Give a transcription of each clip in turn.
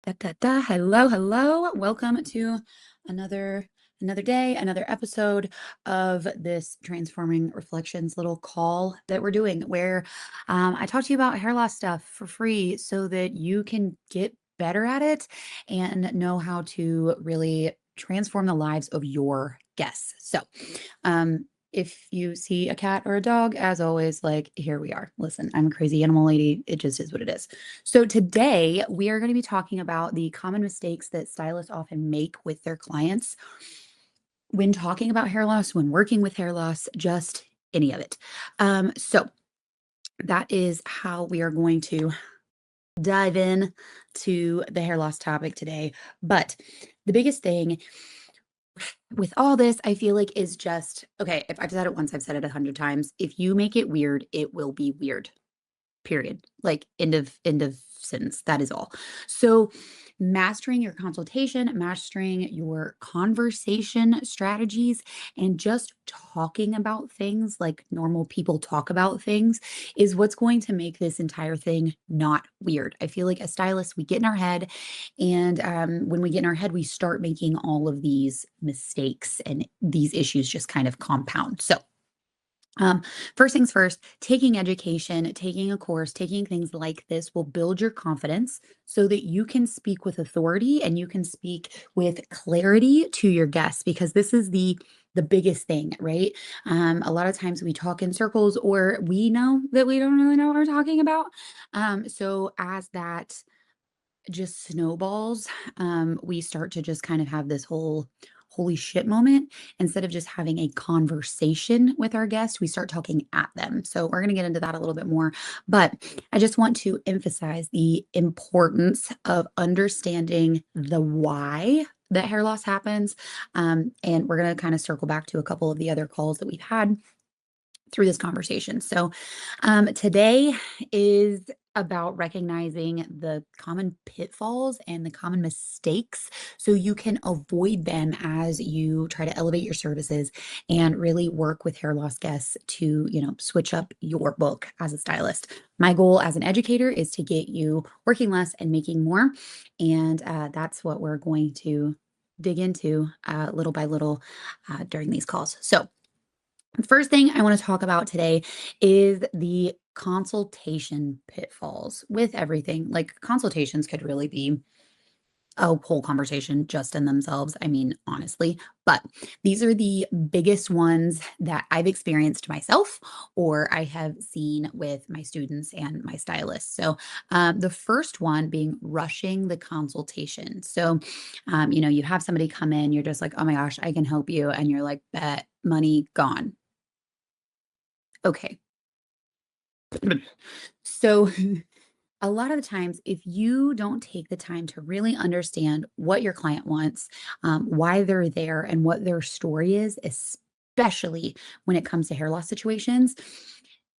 Hello, hello. Welcome to another day, another episode of this Transforming Reflections little call that we're doing where I talk to you about hair loss stuff for free so that you can get better at it and know how to really transform the lives of your guests. So, if you see a cat or a dog, as always, like here we are. Listen, I'm a crazy animal lady. It just is what it is. So today we are going to be talking about the common mistakes that stylists often make with their clients when talking about hair loss, when working with hair loss, just any of it. So that is how we are going to dive in to the hair loss topic today. But the biggest thing with all this, I feel like is just okay. If I've said it once, I've said it 100 times. If you make it weird, it will be weird. Period. Like end of sentence. That is all. So mastering your consultation, mastering your conversation strategies, and just talking about things like normal people talk about things is what's going to make this entire thing not weird. I feel like as stylists, we get in our head, and when we get in our head, we start making all of these mistakes, and these issues just kind of compound. So um, first things first, taking education, taking a course, taking things like this will build your confidence so that you can speak with authority and you can speak with clarity to your guests because this is the biggest thing, right? A lot of times we talk in circles or we know that we don't really know what we're talking about. So as that just snowballs, we start to just kind of have this whole holy shit moment. Instead of just having a conversation with our guests, we start talking at them. So we're going to get into that a little bit more. But I just want to emphasize the importance of understanding the why that hair loss happens. And we're going to kind of circle back to a couple of the other calls that we've had through this conversation. So, today is about recognizing the common pitfalls and the common mistakes so you can avoid them as you try to elevate your services and really work with hair loss guests to, switch up your book as a stylist. My goal as an educator is to get you working less and making more. And that's what we're going to dig into little by little during these calls. So, first thing I want to talk about today is the consultation pitfalls with everything. Like consultations could really be a whole conversation just in themselves. I mean, honestly, but these are the biggest ones that I've experienced myself or I have seen with my students and my stylists. So, the first one being rushing the consultation. So, you have somebody come in, you're just like, oh my gosh, I can help you. And you're like, bet money gone. Okay. So, a lot of the times, if you don't take the time to really understand what your client wants, why they're there, and what their story is, especially when it comes to hair loss situations,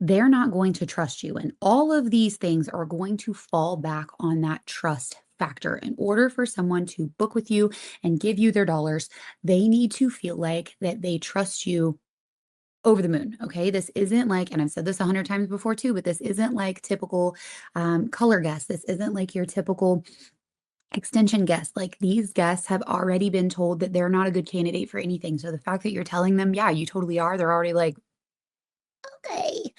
they're not going to trust you. And all of these things are going to fall back on that trust factor. In order for someone to book with you and give you their dollars, they need to feel like that they trust you over the moon, okay? This isn't like, and I've said this 100 times before too, but this isn't like typical color guests. This isn't like your typical extension guest. Like these guests have already been told that they're not a good candidate for anything. So the fact that you're telling them, yeah, you totally are, they're already like, okay.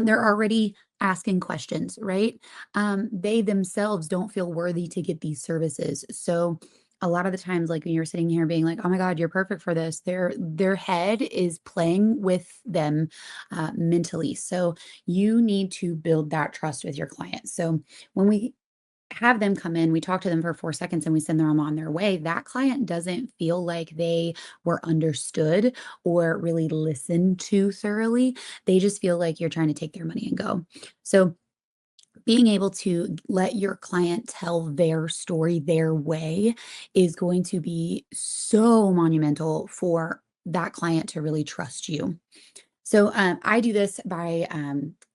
They're already asking questions, right? They themselves don't feel worthy to get these services. So a lot of the times, like when you're sitting here being like, "Oh my God, you're perfect for this," their head is playing with them mentally. So you need to build that trust with your client. So when we have them come in, we talk to them for 4 seconds and we send them on their way, that client doesn't feel like they were understood or really listened to thoroughly. They just feel like you're trying to take their money and go. So, being able to let your client tell their story their way is going to be so monumental for that client to really trust you. So I do this by,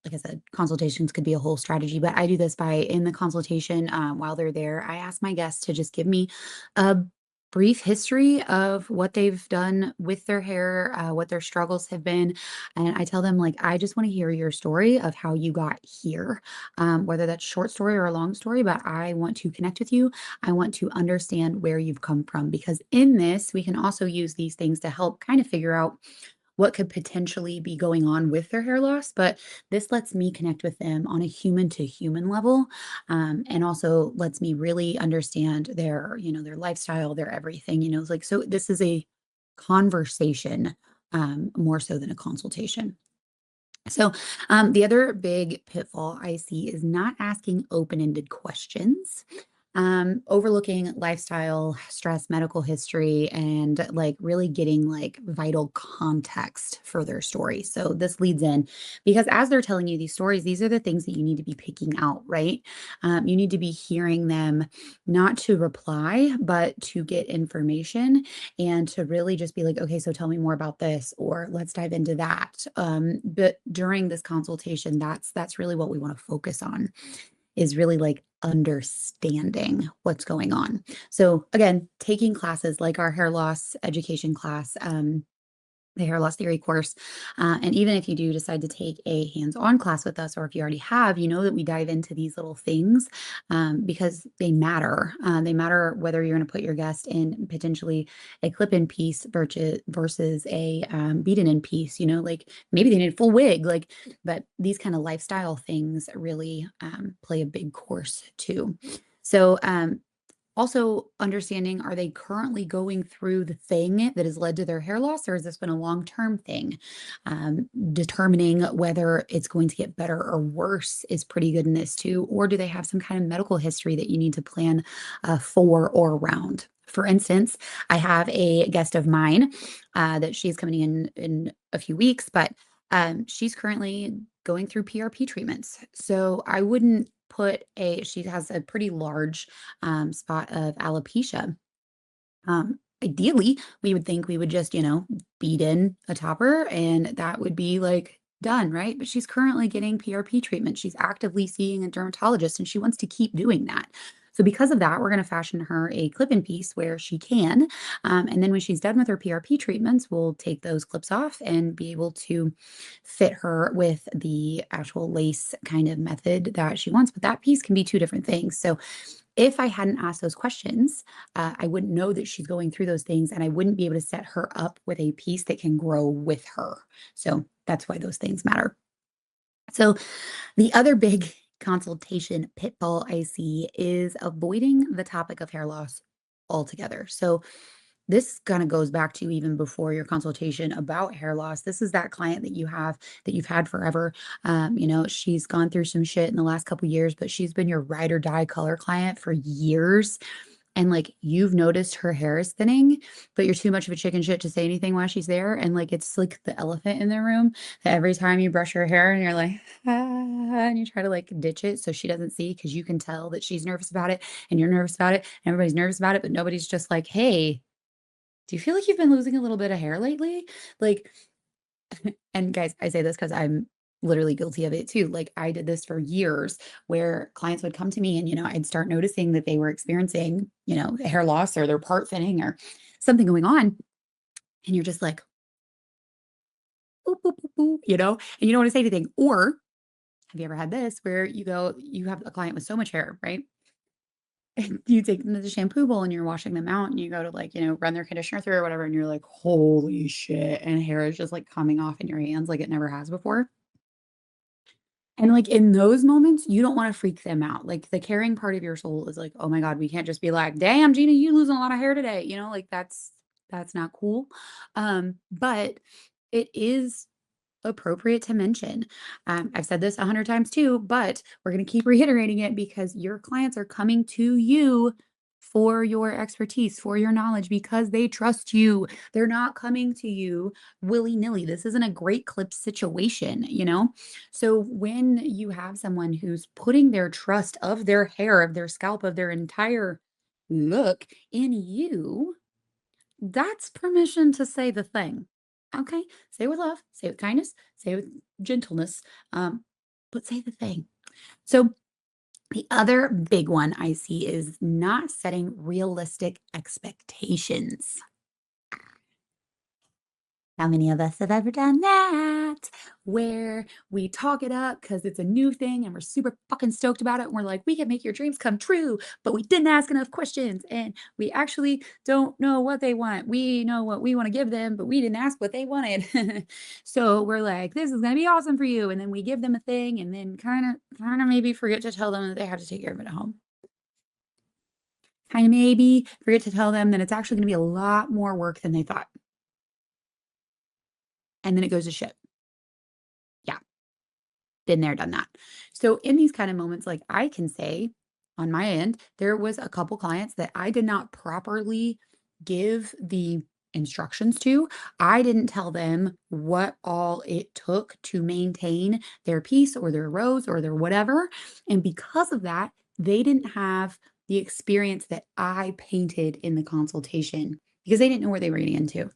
like I said, consultations could be a whole strategy, but I do this by in the consultation while they're there. I ask my guests to just give me a brief history of what they've done with their hair, what their struggles have been. And I tell them, like, I just want to hear your story of how you got here, whether that's short story or a long story, but I want to connect with you. I want to understand where you've come from because in this, we can also use these things to help kind of figure out what could potentially be going on with their hair loss, but this lets me connect with them on a human to human level, and also lets me really understand their, their lifestyle, their everything. It's like so. This is a conversation, more so than a consultation. So, the other big pitfall I see is not asking open-ended questions, overlooking lifestyle, stress, medical history, and like really getting like vital context for their story. So this leads in because as they're telling you these stories, these are the things that you need to be picking out, right? You need to be hearing them not to reply, but to get information and to really just be like, okay, so tell me more about this, or let's dive into that. But during this consultation, that's really what we want to focus on is really like understanding what's going on. So again, taking classes like our hair loss education class, the hair loss theory course. And even if you do decide to take a hands-on class with us, or if you already have, you know that we dive into these little things because they matter. They matter whether you're going to put your guest in potentially a clip-in piece versus a beaten-in piece. Like maybe they need a full wig. Like, but these kind of lifestyle things really play a big course too. So also, understanding, are they currently going through the thing that has led to their hair loss, or has this been a long-term thing? Determining whether it's going to get better or worse is pretty good in this too. Or do they have some kind of medical history that you need to plan for or around? For instance, I have a guest of mine that she's coming in a few weeks, but she's currently going through PRP treatments. So I wouldn't she has a pretty large spot of alopecia. Ideally, we would think we would just, beat in a topper and that would be like done, right? But she's currently getting PRP treatment. She's actively seeing a dermatologist and she wants to keep doing that. So because of that, we're going to fashion her a clip-in piece where she can. And then when she's done with her PRP treatments, we'll take those clips off and be able to fit her with the actual lace kind of method that she wants. But that piece can be two different things. So if I hadn't asked those questions, I wouldn't know that she's going through those things, and I wouldn't be able to set her up with a piece that can grow with her. So that's why those things matter. So the other big consultation pitfall I see is avoiding the topic of hair loss altogether. So this kind of goes back to even before your consultation about hair loss. This is that client that you have that you've had forever. She's gone through some shit in the last couple years, but she's been your ride or die color client for years. And like you've noticed her hair is thinning, but you're too much of a chicken shit to say anything while she's there. And like it's like the elephant in the room that every time you brush her hair and you're like, and you try to like ditch it so she doesn't see because you can tell that she's nervous about it and you're nervous about it. And everybody's nervous about it, but nobody's just like, hey, do you feel like you've been losing a little bit of hair lately? Like, and guys, I say this because I'm literally guilty of it too. Like, I did this for years where clients would come to me and, I'd start noticing that they were experiencing, hair loss or their part thinning or something going on. And you're just like, boop, boop, boop, boop, and you don't want to say anything. Or have you ever had this where you have a client with so much hair, right? And you take them to the shampoo bowl and you're washing them out and you go to like, run their conditioner through or whatever, and you're like, holy shit. And hair is just like coming off in your hands like it never has before. And like in those moments, you don't want to freak them out. Like the caring part of your soul is like, oh my God, we can't just be like, damn, Gina, you losing a lot of hair today. Like that's not cool. But it is appropriate to mention. I've said this 100 times too, but we're going to keep reiterating it because your clients are coming to you for your expertise, for your knowledge, because they trust you. They're not coming to you willy nilly. This isn't a great clip situation. So when you have someone who's putting their trust of their hair, of their scalp, of their entire look in you, that's permission to say the thing. Okay? Say it with love, say it with kindness, say it with gentleness, but say the thing. So The other big one I see is not setting realistic expectations. How many of us have ever done that? Where we talk it up because it's a new thing and we're super fucking stoked about it. And we're like, we can make your dreams come true, but we didn't ask enough questions and we actually don't know what they want. We know what we want to give them, but we didn't ask what they wanted. So we're like, this is gonna be awesome for you. And then we give them a thing and then kind of maybe forget to tell them that they have to take care of it at home. Kind of maybe forget to tell them that it's actually gonna be a lot more work than they thought. And then it goes to shit. Yeah. Been there, done that. So in these kind of moments, like I can say on my end, there was a couple clients that I did not properly give the instructions to. I didn't tell them what all it took to maintain their piece or their rose or their whatever. And because of that, they didn't have the experience that I painted in the consultation because they didn't know where they were getting into.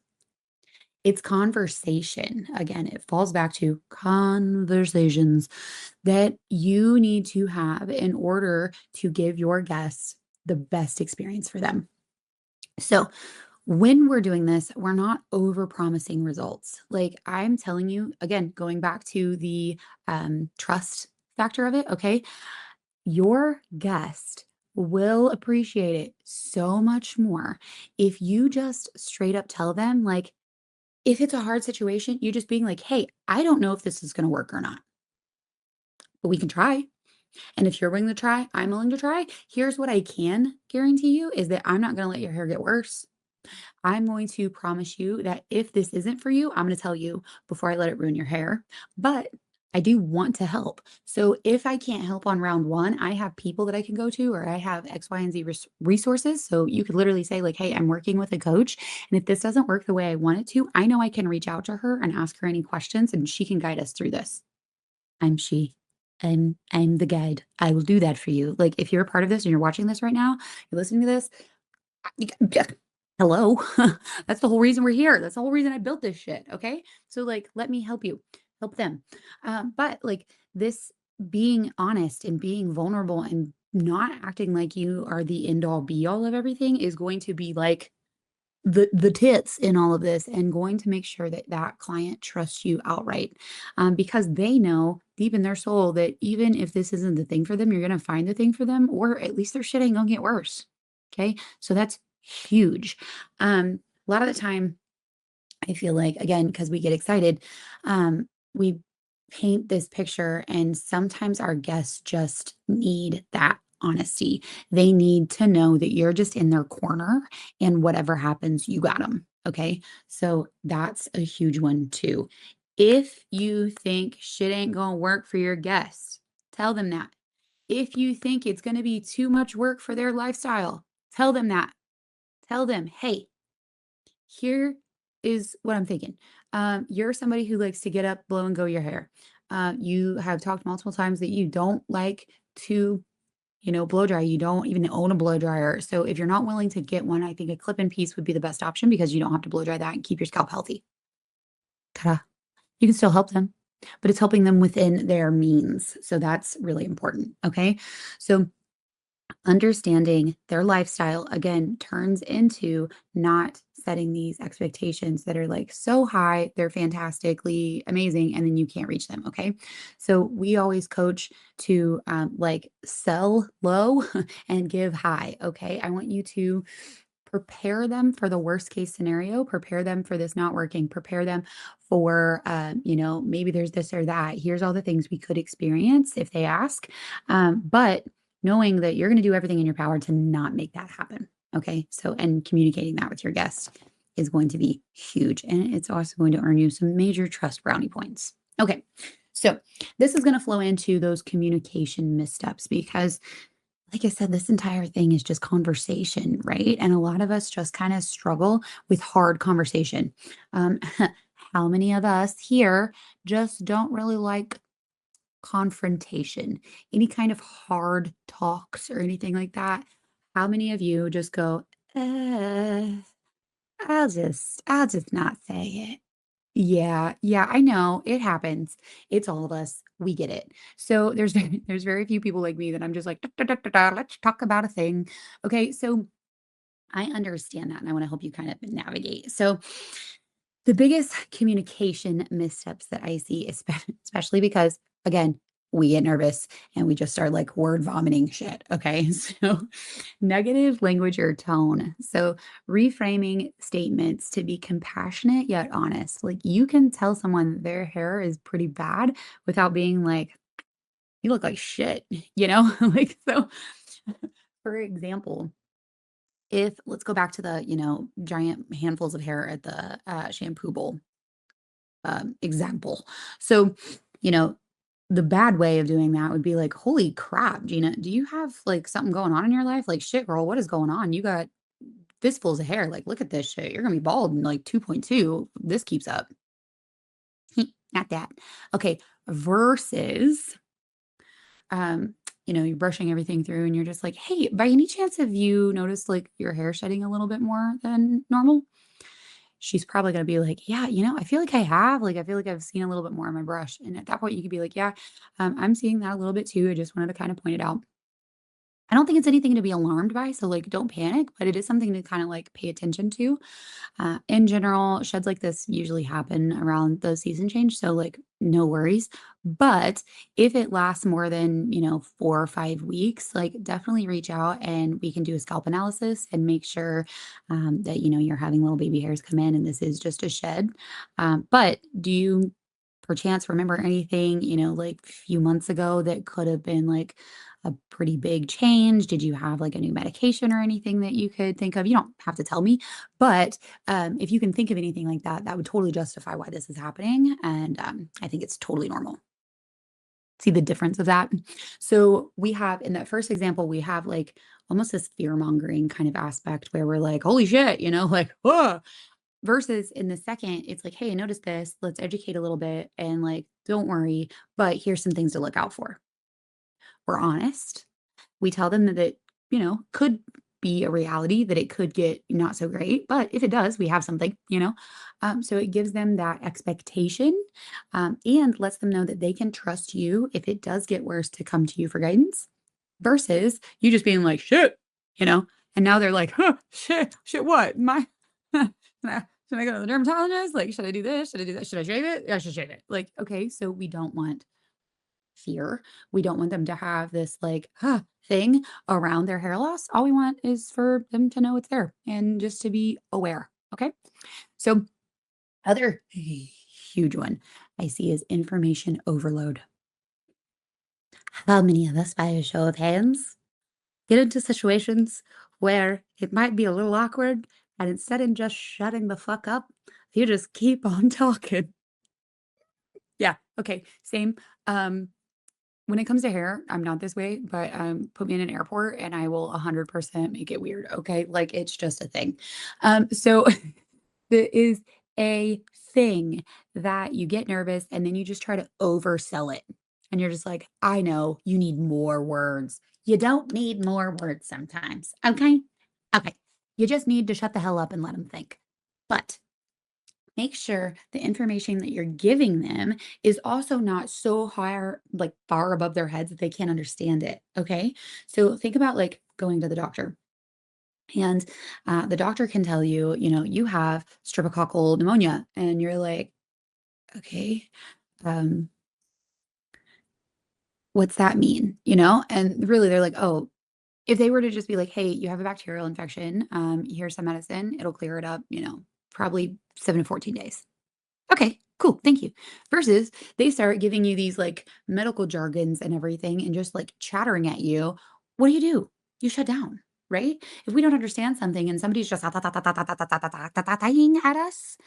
It's conversation. Again, it falls back to conversations that you need to have in order to give your guests the best experience for them. So, when we're doing this, we're not over promising results. Like I'm telling you, again, going back to the trust factor of it, okay? Your guest will appreciate it so much more if you just straight up tell them, like, if it's a hard situation, you just being like, "Hey, I don't know if this is gonna work or not, but we can try. And if you're willing to try, I'm willing to try. Here's what I can guarantee you is that I'm not gonna let your hair get worse. I'm going to promise you that if this isn't for you, I'm gonna tell you before I let it ruin your hair. But I do want to help. So if I can't help on round one, I have people that I can go to, or I have X, Y, and Z resources. So you could literally say, like, hey, I'm working with a coach. And if this doesn't work the way I want it to, I know I can reach out to her and ask her any questions and she can guide us through this. I'm she. I'm the guide. I will do that for you. Like if you're a part of this and you're watching this right now, you're listening to this, yeah, hello. That's the whole reason we're here. That's the whole reason I built this shit. Okay. So, like, let me help you, help them. But, like, this being honest and being vulnerable and not acting like you are the end all be all of everything is going to be like the tits in all of this and going to make sure that that client trusts you outright because they know deep in their soul that even if this isn't the thing for them, you're going to find the thing for them, or at least their shit ain't going to get worse. Okay. So that's huge. A lot of the time, I feel like, again, because we get excited, we paint this picture, and sometimes our guests just need that honesty. They need to know that you're just in their corner, and whatever happens, you got them. Okay. So that's a huge one, too. If you think shit ain't going to work for your guests, tell them that. If you think it's going to be too much work for their lifestyle, tell them that. Tell them, hey, here is what I'm thinking. You're somebody who likes to get up, blow, and go your hair. You have talked multiple times that you don't like to, blow dry. You don't even own a blow dryer. So if you're not willing to get one, I think a clip-in piece would be the best option because you don't have to blow dry that and keep your scalp healthy. Ta-da. You can still help them, but it's helping them within their means. So that's really important. Okay. So understanding their lifestyle again turns into not setting these expectations that are like so high, they're fantastically amazing, and then you can't reach them. Okay. So we always coach to like sell low and give high. Okay. I want you to prepare them for the worst case scenario, prepare them for this not working, prepare them for, maybe there's this or that. Here's all the things we could experience if they ask. But knowing that you're going to do everything in your power to not make that happen. Okay. So, and communicating that with your guests is going to be huge. And it's also going to earn you some major trust brownie points. Okay. So, this is going to flow into those communication missteps because like I said, this entire thing is just conversation, right? And a lot of us just kind of struggle with hard conversation. Um, how many of us here just don't really like confrontation, any kind of hard talks or anything like that? How many of you just go, I'll just not say it. Yeah, yeah, I know, it happens. It's all of us, we get it. So there's very few people like me that I'm just like, "Da, da, da, da, da, let's talk about a thing." Okay, so I understand that, and I wanna help you kind of navigate. So the biggest communication missteps that I see, especially because, again, we get nervous and we just start like word vomiting shit. Okay. So, negative language or tone. So, reframing statements to be compassionate yet honest. Like, you can tell someone their hair is pretty bad without being like, you look like shit, you know? Like, so, for example, if let's go back to the, giant handfuls of hair at the shampoo bowl example. So, you know, the bad way of doing that would be like, "Holy crap, Gina, do you have like something going on in your life? Like, shit, girl, what is going on? You got fistfuls of hair. Like, look at this shit. You're gonna be bald in like 2.2. This keeps up." Not that. Okay. Versus, you're brushing everything through and you're just like, "Hey, by any chance have you noticed like your hair shedding a little bit more than normal?" She's probably gonna be like, "Yeah, I feel like I have, like, I feel like I've seen a little bit more on my brush." And at that point, you could be like, "Yeah, I'm seeing that a little bit too. I just wanted to kind of point it out." I don't think it's anything to be alarmed by, so, like, don't panic, but it is something to kinda, like, pay attention to. In general, sheds like this usually happen around the season change, so, like, no worries. But if it lasts more than, 4 or 5 weeks, like, definitely reach out and we can do a scalp analysis and make sure, that, you're having little baby hairs come in and this is just a shed. But do you perchance remember anything, like, few months ago that could have been, like, a pretty big change? Did you have, like, a new medication or anything that you could think of? You don't have to tell me, but if you can think of anything like that, that would totally justify why this is happening, and, I think it's totally normal. See the difference of that? So, we have in that first example, we have, like, almost this fear-mongering kind of aspect where we're like, "Holy shit," like, "Whoa." Versus in the second, it's like, "Hey, I noticed this. Let's educate a little bit and, like, don't worry, but here's some things to look out for." We're honest. We tell them that it, could be a reality, that it could get not so great, but if it does, we have something. So it gives them that expectation, and lets them know that they can trust you if it does get worse to come to you for guidance versus you just being like, "Shit," you know? And now they're like, "Huh, shit, what? My should I go to the dermatologist? Like, should I do this? Should I do that? Should I shave it? I should shave it." Like, okay, so we don't want fear. We don't want them to have this like, thing around their hair loss. All we want is for them to know it's there and just to be aware. Okay. So, other huge one I see is information overload. How many of us, by a show of hands, get into situations where it might be a little awkward, and instead of just shutting the fuck up, you just keep on talking? Yeah. Okay. Same. Um, When it comes to hair, I'm not this way, but, put me in an airport and I will 100% make it weird, okay? Like, it's just a thing. So there is a thing that you get nervous and then you just try to oversell it. And you're just like, "I know, you need more words." You don't need more words sometimes, okay? Okay. You just need to shut the hell up and let them think. But make sure the information that you're giving them is also not so higher, like far above their heads that they can't understand it. Okay. So think about like going to the doctor. And the doctor can tell you, you have streptococcal pneumonia. And you're like, okay, um, what's that mean? And really they're like, oh, if they were to just be like, hey, you have a bacterial infection, here's some medicine, it'll clear it up, probably 7 to 14 days. Okay, cool. Thank you. Versus they start giving you these like medical jargons and everything and just like chattering at you. What do? You shut down, right? If we don't understand something and somebody's just dying at us,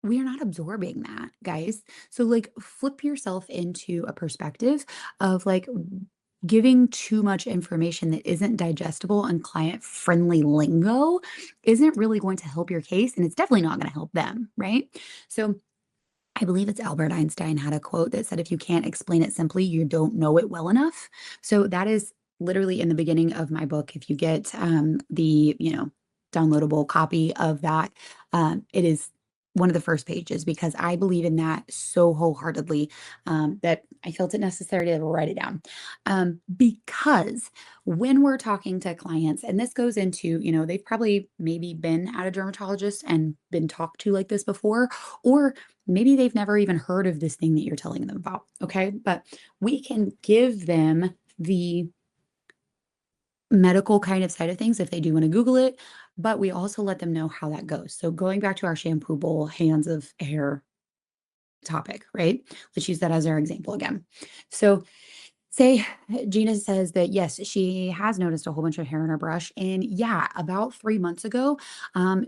we are not absorbing that, guys. So like flip yourself into a perspective of like giving too much information that isn't digestible and client friendly lingo isn't really going to help your case and it's definitely not going to help them, right? So I believe it's Albert Einstein had a quote that said, if you can't explain it simply, you don't know it well enough. So that is literally in the beginning of my book. If you get the, downloadable copy of that, it is. one of the first pages because I believe in that so wholeheartedly, that I felt it necessary to write it down. Because when we're talking to clients, and this goes into, they've probably maybe been at a dermatologist and been talked to like this before, or maybe they've never even heard of this thing that you're telling them about. Okay. But we can give them the medical kind of side of things if they do want to Google it, but we also let them know how that goes. So going back to our shampoo bowl, hands of hair topic, right? Let's use that as our example again. So say Gina says that yes, she has noticed a whole bunch of hair in her brush. And yeah, about 3 months ago,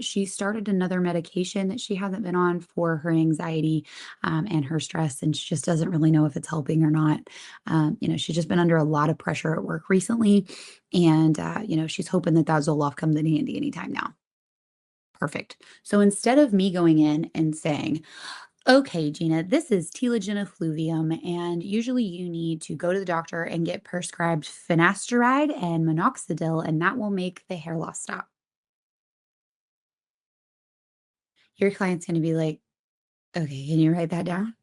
she started another medication that she hasn't been on for her anxiety and her stress. And she just doesn't really know if it's helping or not. She's just been under a lot of pressure at work recently. And, she's hoping that Zoloft comes in handy anytime now. Perfect. So instead of me going in and saying, okay, Gina, this is telogen effluvium, and usually you need to go to the doctor and get prescribed finasteride and minoxidil, and that will make the hair loss stop. Your client's going to be like, okay, can you write that down?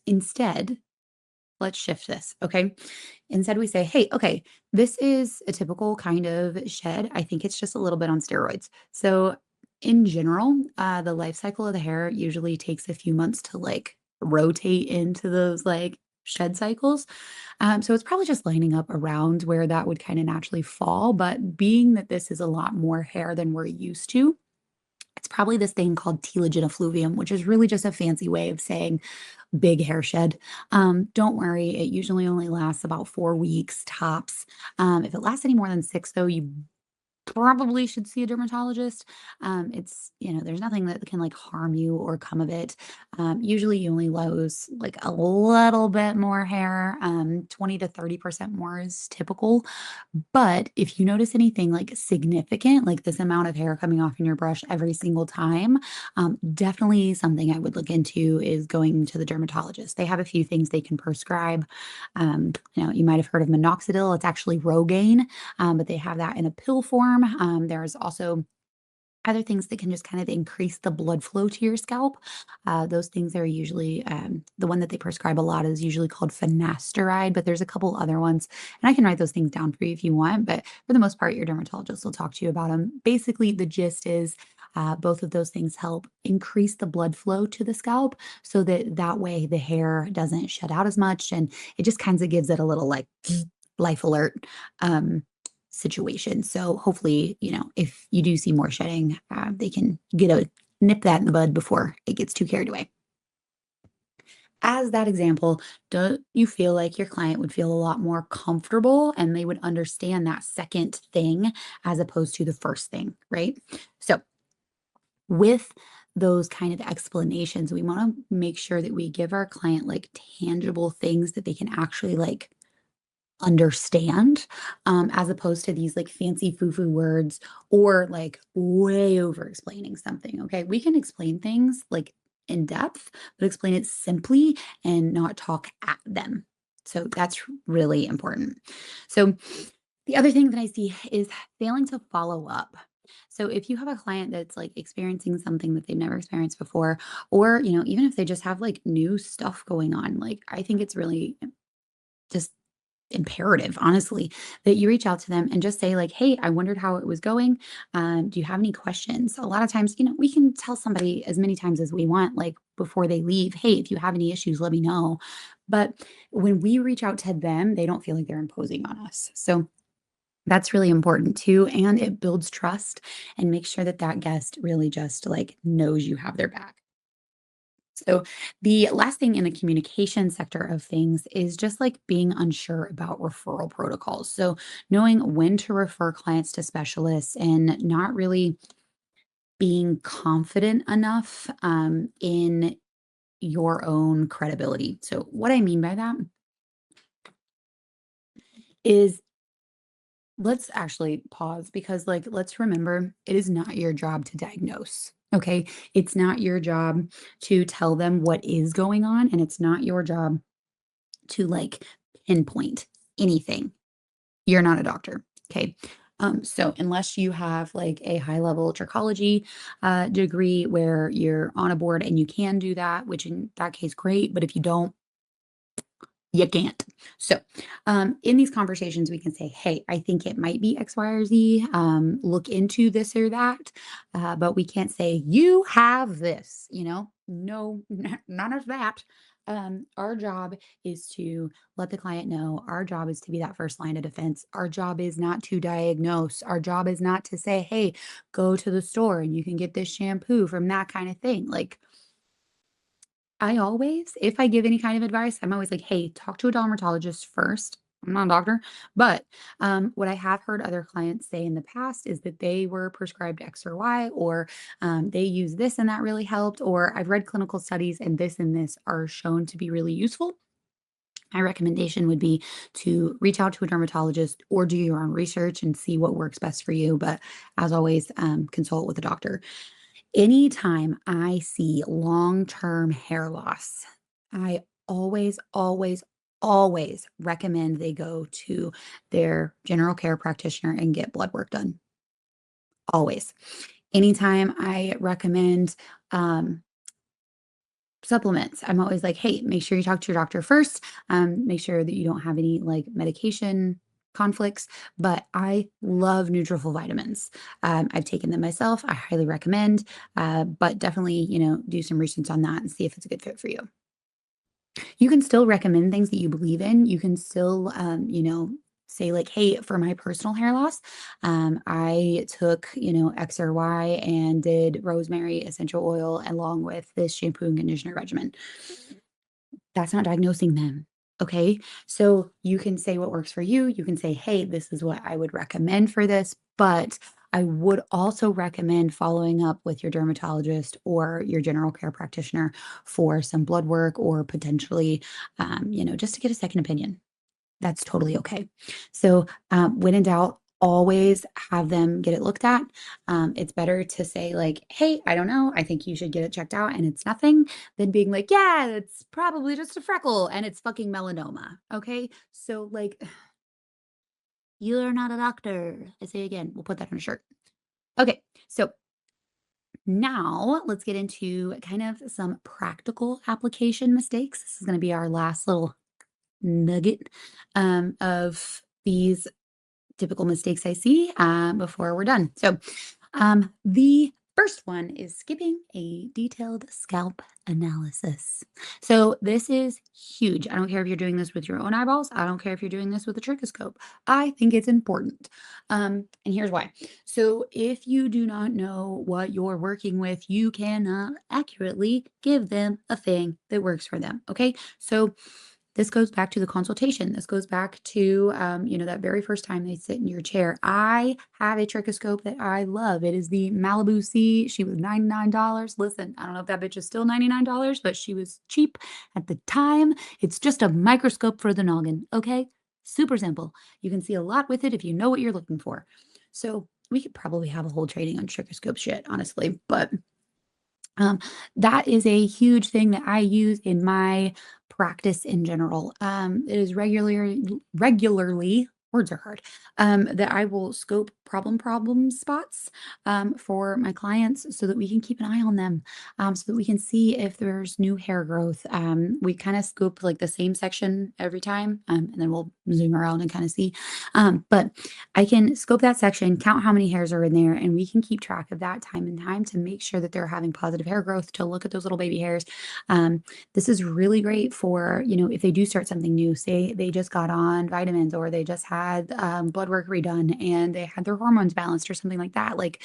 Instead, let's shift this. Okay. Instead, we say, hey, okay, this is a typical kind of shed. I think it's just a little bit on steroids. So, in general, the life cycle of the hair usually takes a few months to like rotate into those like shed cycles. So, it's probably just lining up around where that would kind of naturally fall. But being that this is a lot more hair than we're used to, it's probably this thing called telogen effluvium, which is really just a fancy way of saying big hair shed. Don't worry, it usually only lasts about 4 weeks tops. If it lasts any more than six, though, you probably should see a dermatologist. There's nothing that can like harm you or come of it. Usually you only lose like a little bit more hair, 20 to 30% more is typical. But if you notice anything like significant, like this amount of hair coming off in your brush every single time, definitely something I would look into is going to the dermatologist. They have a few things they can prescribe. You might have heard of minoxidil. It's actually Rogaine, but they have that in a pill form. There's also other things that can just kind of increase the blood flow to your scalp. Those things are usually the one that they prescribe a lot is usually called finasteride, but there's a couple other ones, and I can write those things down for you if you want. But for the most part, your dermatologist will talk to you about them. Basically, the gist is both of those things help increase the blood flow to the scalp, so that way the hair doesn't shed out as much, and it just kind of gives it a little like life alert. Situation. So hopefully, if you do see more shedding, they can nip that in the bud before it gets too carried away. As that example, do you feel like your client would feel a lot more comfortable and they would understand that second thing as opposed to the first thing, right? So with those kind of explanations, we want to make sure that we give our client like tangible things that they can actually like understand, as opposed to these like fancy foo-foo words or like way over explaining something. Okay. We can explain things like in depth, but explain it simply and not talk at them. So that's really important. So the other thing that I see is failing to follow up. So if you have a client that's like experiencing something that they've never experienced before, or, even if they just have like new stuff going on, like I think it's really just imperative, honestly, that you reach out to them and just say, like, hey, I wondered how it was going. Do you have any questions? A lot of times, we can tell somebody as many times as we want, like before they leave, hey, if you have any issues, let me know. But when we reach out to them, they don't feel like they're imposing on us. So that's really important too. And it builds trust and makes sure that that guest really just like knows you have their back. So, the last thing in the communication sector of things is just like being unsure about referral protocols. So, knowing when to refer clients to specialists and not really being confident enough in your own credibility. So, what I mean by that is let's actually pause because, like, let's remember it is not your job to diagnose. Okay. It's not your job to tell them what is going on, and it's not your job to like pinpoint anything. You're not a doctor. Okay. So unless you have like a high level trichology degree where you're on a board and you can do that, which in that case, great. But if you don't, you can't. So, in these conversations, we can say, "Hey, I think it might be X, Y, or Z. Look into this or that." But we can't say, "You have this." No, none of that. Our job is to let the client know. Our job is to be that first line of defense. Our job is not to diagnose. Our job is not to say, "Hey, go to the store and you can get this shampoo from that kind of thing." Like I always, if I give any kind of advice, I'm always like, "Hey, talk to a dermatologist first." I'm not a doctor, but what I have heard other clients say in the past is that they were prescribed X or Y, or they use this and that really helped, or I've read clinical studies and this are shown to be really useful. My recommendation would be to reach out to a dermatologist or do your own research and see what works best for you. But as always, consult with a doctor. Anytime I see long-term hair loss, I always, always, always recommend they go to their general care practitioner and get blood work done. Always. Anytime I recommend supplements, I'm always like, hey, make sure you talk to your doctor first. Make sure that you don't have any like medication conflicts. But I love Nutrafol vitamins. I've taken them myself. I highly recommend. But definitely, do some research on that and see if it's a good fit for you. You can still recommend things that you believe in. You can still, say like, hey, for my personal hair loss, I took, X or Y and did rosemary essential oil along with this shampoo and conditioner regimen. That's not diagnosing them. Okay. So you can say what works for you. You can say, hey, this is what I would recommend for this. But I would also recommend following up with your dermatologist or your general care practitioner for some blood work or potentially, just to get a second opinion. That's totally okay. So, when in doubt, always have them get it looked at. It's better to say, like, hey, I don't know. I think you should get it checked out and it's nothing than being like, yeah, it's probably just a freckle and it's fucking melanoma. Okay. So, like, you're not a doctor. I say again, we'll put that on a shirt. Okay. So, now let's get into kind of some practical application mistakes. This is going to be our last little nugget of these typical mistakes I see before we're done. So, the first one is skipping a detailed scalp analysis. So, this is huge. I don't care if you're doing this with your own eyeballs. I don't care if you're doing this with a trichoscope. I think it's important. And here's why. So, if you do not know what you're working with, you cannot accurately give them a thing that works for them. Okay. So, this goes back to the consultation. This goes back to, that very first time they sit in your chair. I have a trichoscope that I love. It is the Malibu C. She was $99. Listen, I don't know if that bitch is still $99, but she was cheap at the time. It's just a microscope for the noggin. Okay. Super simple. You can see a lot with it if you know what you're looking for. So we could probably have a whole training on trichoscope shit, honestly. But um, that is a huge thing that I use in my practice in general. It is regularly, words are hard, that I will scope problem spots for my clients so that we can keep an eye on them, so that we can see if there's new hair growth. We kind of scope like the same section every time, and then we'll zoom around and kind of see. But I can scope that section, count how many hairs are in there, and we can keep track of that time and time to make sure that they're having positive hair growth, to look at those little baby hairs. This is really great for, if they do start something new, say they just got on vitamins or they just had blood work redone and they had their hormones balanced or something like that. Like,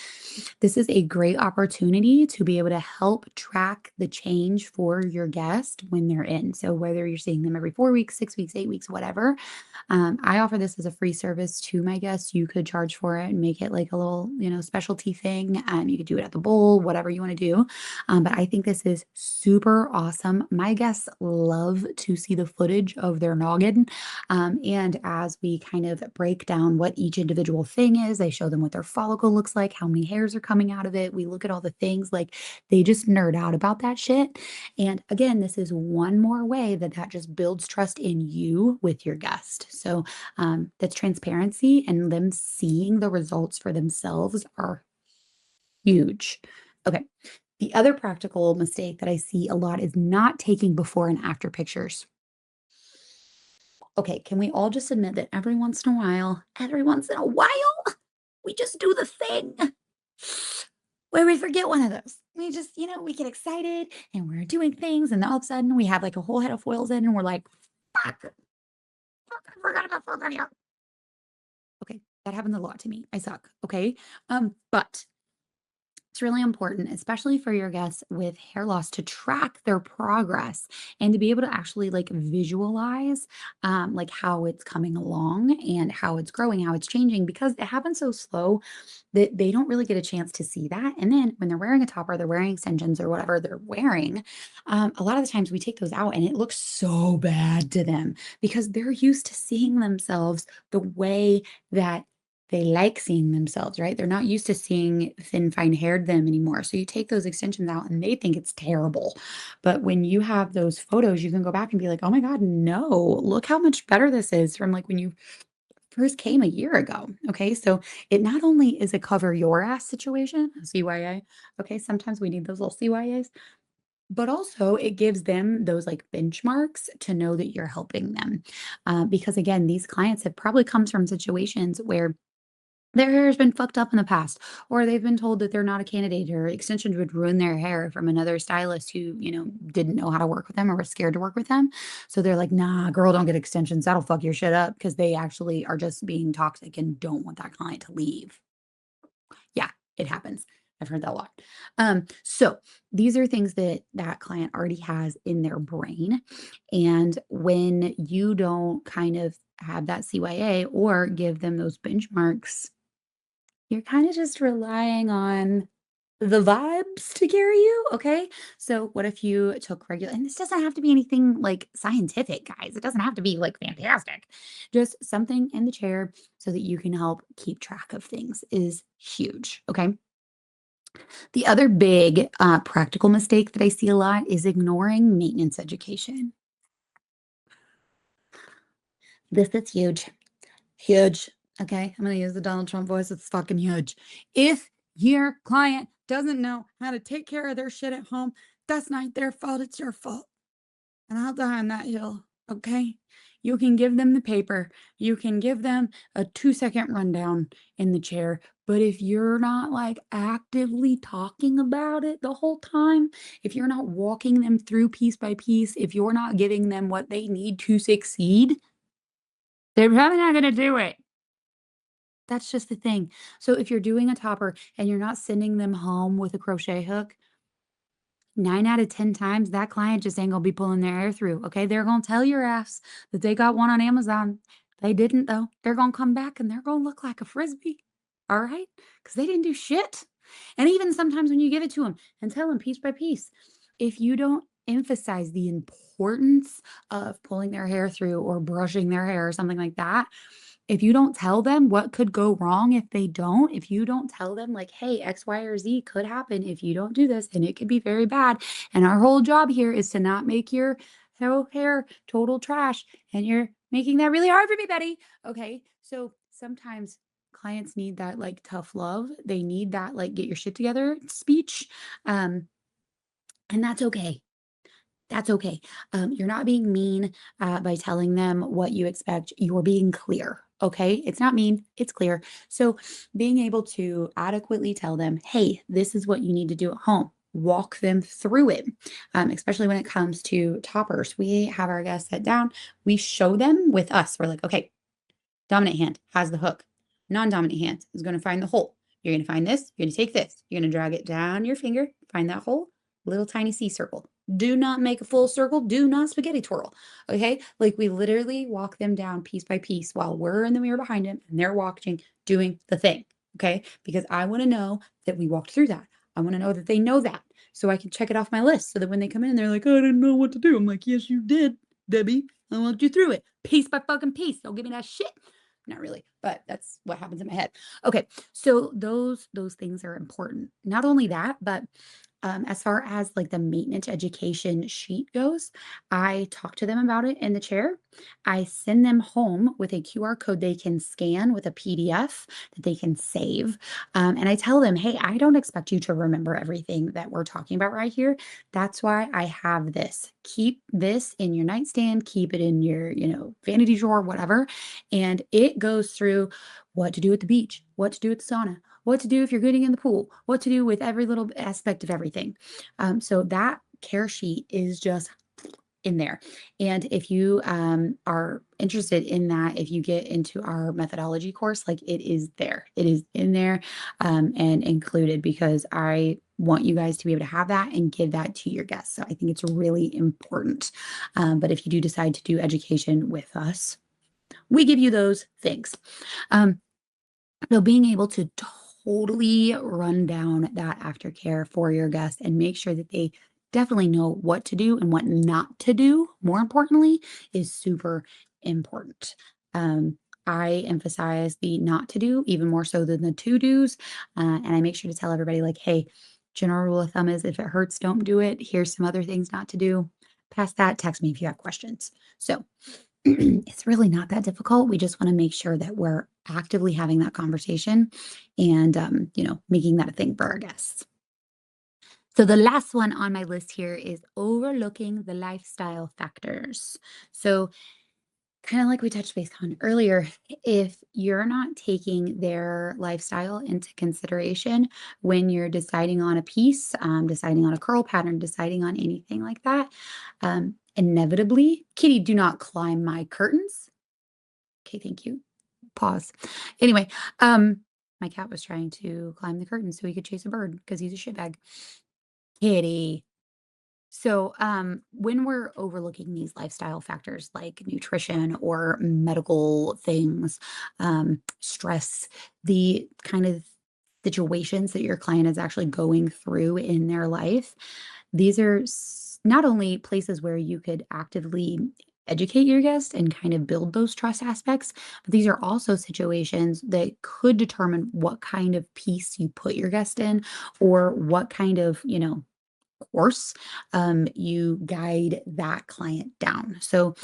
this is a great opportunity to be able to help track the change for your guest when they're in. So, whether you're seeing them every 4 weeks, 6 weeks, 8 weeks, whatever, I offer this as a free service to my guests. You could charge for it and make it like a little, specialty thing. You could do it at the bowl, whatever you want to do. But I think this is super awesome. My guests love to see the footage of their noggin. And as we kind kind of break down what each individual thing is. They show them what their follicle looks like, how many hairs are coming out of it. We look at all the things, like they just nerd out about that shit. And again, this is one more way that that just builds trust in you with your guest. So that's transparency, and them seeing the results for themselves are huge. Okay. The other practical mistake that I see a lot is not taking before and after pictures. Okay, can we all just admit that every once in a while, we just do the thing where we forget one of those. We just, we get excited and we're doing things, and all of a sudden we have like a whole head of foils in, and we're like, fuck, I forgot about full video. Okay, that happens a lot to me. I suck. Okay. But it's really important, especially for your guests with hair loss, to track their progress and to be able to actually like visualize like how it's coming along and how it's growing, how it's changing, because it happens so slow that they don't really get a chance to see that. And then when they're wearing a top or they're wearing extensions or whatever they're wearing, a lot of the times we take those out and it looks so bad to them because they're used to seeing themselves the way that they like seeing themselves, right? They're not used to seeing thin, fine-haired them anymore. So you take those extensions out and they think it's terrible. But when you have those photos, you can go back and be like, oh my God, no, look how much better this is from like when you first came a year ago. Okay. So it not only is a cover your ass situation, a CYA. Okay. Sometimes we need those little CYAs, but also it gives them those like benchmarks to know that you're helping them. Because again, these clients have probably come from situations where their hair has been fucked up in the past, or they've been told that they're not a candidate, or extensions would ruin their hair from another stylist who, didn't know how to work with them or was scared to work with them. So they're like, nah, girl, don't get extensions. That'll fuck your shit up, because they actually are just being toxic and don't want that client to leave. Yeah, it happens. I've heard that a lot. So these are things that that client already has in their brain. And when you don't kind of have that CYA or give them those benchmarks, you're kinda just relying on the vibes to carry you, okay? So, what if you took regular, and this doesn't have to be anything, like, scientific, guys. It doesn't have to be, like, fantastic. Just something in the chair so that you can help keep track of things is huge, okay? The other big, practical mistake that I see a lot is ignoring maintenance education. This is huge. Huge. Okay, I'm gonna use the Donald Trump voice. It's fucking huge. If your client doesn't know how to take care of their shit at home, that's not their fault. It's your fault. And I'll die on that hill. Okay. You can give them the paper. You can give them a 2-second rundown in the chair. But if you're not like actively talking about it the whole time, if you're not walking them through piece by piece, if you're not giving them what they need to succeed, they're probably not going to do it. That's just the thing. So if you're doing a topper and you're not sending them home with a crochet hook, 9 out of 10 times that client just ain't gonna be pulling their hair through. Okay. They're gonna tell your ass that they got one on Amazon. They didn't though. They're gonna come back and they're gonna look like a frisbee. All right. Because they didn't do shit. And even sometimes when you give it to them and tell them piece by piece, if you don't emphasize the importance of pulling their hair through or brushing their hair or something like that, if you don't tell them what could go wrong if they don't, if you don't tell them like, hey, X, Y, or Z could happen if you don't do this, and it could be very bad. And our whole job here is to not make your hair total trash. And you're making that really hard for me, Betty. Okay. So sometimes clients need that like tough love. They need that like get your shit together speech. Um, and that's okay. That's okay. You're not being mean by telling them what you expect. You're being clear. Okay. It's not mean, it's clear. So, being able to adequately tell them, hey, this is what you need to do at home. Walk them through it, especially when it comes to toppers. We have our guests sit down, we show them with us. We're like, okay, dominant hand has the hook. Non-dominant hand is going to find the hole. You're going to find this. You're going to take this. You're going to drag it down your finger, find that hole, little tiny C circle. Do not make a full circle. Do not spaghetti twirl. Okay. Like we literally walk them down piece by piece while we're in the mirror behind them and they're watching, doing the thing. Okay. Because I want to know that we walked through that. I want to know that they know that so I can check it off my list so that when they come in, they're like, oh, I didn't know what to do. I'm like, yes, you did, Debbie. I walked you through it piece by fucking piece. Don't give me that shit. not really, but that's what happens in my head. Okay, so those things are important. Not only that, but as far as like the maintenance education sheet goes, I talk to them about it in the chair. I send them home with a QR code they can scan with a PDF that they can save. And I tell them, hey, I don't expect you to remember everything that we're talking about right here. That's why I have this. Keep this in your nightstand, keep it in your, vanity drawer, whatever. And it goes through what to do at the beach, what to do at the sauna, what to do if you're getting in the pool, what to do with every little aspect of everything. So that care sheet is just in there. And if you are interested in that, if you get into our methodology course, like it is there, it is in there and included because I want you guys to be able to have that and give that to your guests. So I think it's really important. But if you do decide to do education with us, we give you those things. Um, so being able to totally run down that aftercare for your guests and make sure that they definitely know what to do and what not to do, more importantly, is super important. Um, I emphasize the not to do even more so than the to do's. And I make sure to tell everybody, like, hey, general rule of thumb is if it hurts, don't do it. Here's some other things not to do. Past that, text me if you have questions. So, it's really not that difficult. We just want to make sure that we're actively having that conversation and, making that a thing for our guests. So the last one on my list here is overlooking the lifestyle factors. So kind of like we touched base on earlier, if you're not taking their lifestyle into consideration when you're deciding on a piece, deciding on a curl pattern, deciding on anything like that, inevitably, Kitty, do not climb my curtains. Okay, thank you. Pause. Anyway, my cat was trying to climb the curtain so he could chase a bird because he's a shitbag. Kitty. So, when we're overlooking these lifestyle factors like nutrition or medical things, stress, the kind of situations that your client is actually going through in their life, these are not only places where you could actively educate your guest and kind of build those trust aspects, but these are also situations that could determine what kind of piece you put your guest in or what kind of, course, you guide that client down. So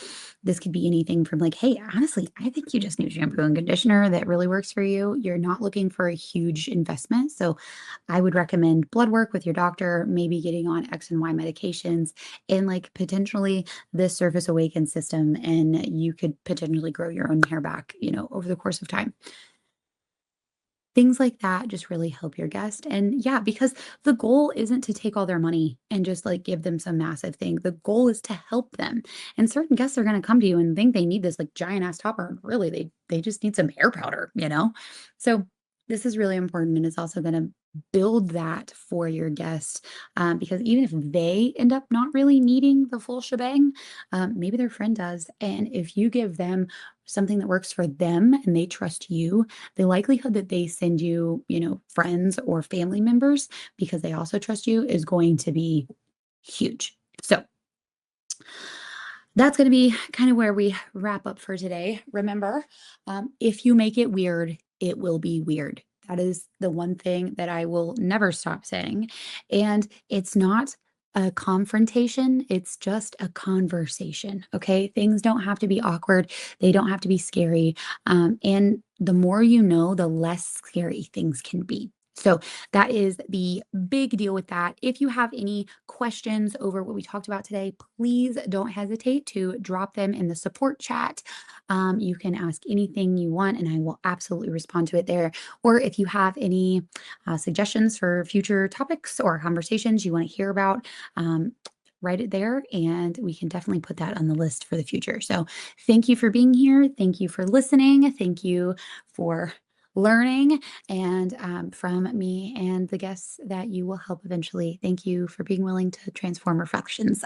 this could be anything from like, hey, honestly, I think you just need shampoo and conditioner that really works for you. You're not looking for a huge investment. So I would recommend blood work with your doctor, maybe getting on X and Y medications and like potentially this surface awaken system. And you could potentially grow your own hair back, over the course of time. Things like that just really help your guest. And yeah, because the goal isn't to take all their money and just like give them some massive thing. The goal is to help them. And certain guests are going to come to you and think they need this like giant ass topper. And really, they just need some hair powder. So this is really important. And it's also going to build that for your guest because even if they end up not really needing the full shebang, maybe their friend does. And if you give them something that works for them and they trust you, the likelihood that they send you, friends or family members because they also trust you is going to be huge. So that's going to be kind of where we wrap up for today. Remember, if you make it weird, it will be weird. That is the one thing that I will never stop saying. And it's not a confrontation, it's just a conversation. Okay. Things don't have to be awkward, they don't have to be scary. And the more you know, the less scary things can be. So that is the big deal with that. If you have any questions over what we talked about today, please don't hesitate to drop them in the support chat. You can ask anything you want, and I will absolutely respond to it there. Or if you have any suggestions for future topics or conversations you want to hear about, write it there, and we can definitely put that on the list for the future. So, thank you for being here. Thank you for listening. Thank you for learning and from me and the guests that you will help eventually. Thank you for being willing to transform reflections.